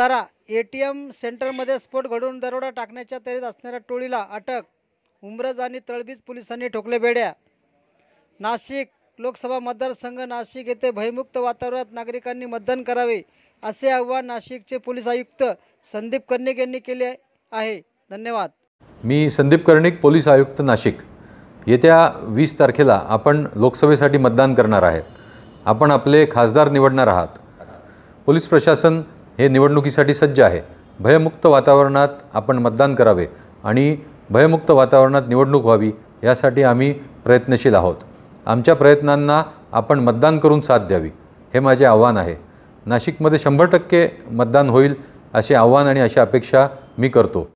Satara ATM सेंटरमध्ये स्फोट घडवून दरोडा टाकण्याच्या तयारीत असणाऱ्या टोळीला अटक. उंब्रज आणि तळबीज पोलिसांनी ठोकले बेड्या. नाशिक लोकसभा मतदारसंघ नाशिक येथे भयमुक्त वातावरणात नागरिकांनी मतदान करावे असे आवाहन नाशिकचे पोलीस आयुक्त संदीप कर्णिक यांनी केले आहे. धन्यवाद. मी संदीप कर्णिक, पोलीस आयुक्त नाशिक. येत्या 20 तारखेला आपण लोकसभेसाठी मतदान करणार आहेत. आपण आपले खासदार निवडणार आहात. पोलीस प्रशासन हे निवडणुकीसाठी सज्ज आहे. भयमुक्त वातावरणात आपण मतदान करावे आणि भयमुक्त वातावरणात निवडणूक व्हावी यासाठी आम्ही प्रयत्नशील आहोत. आमच्या प्रयत्नांना आपण मतदान करून साथ द्यावी हे माझे आव्हान आहे. नाशिकमध्ये 100% मतदान होईल असे आव्हान आणि अशी अपेक्षा मी करतो.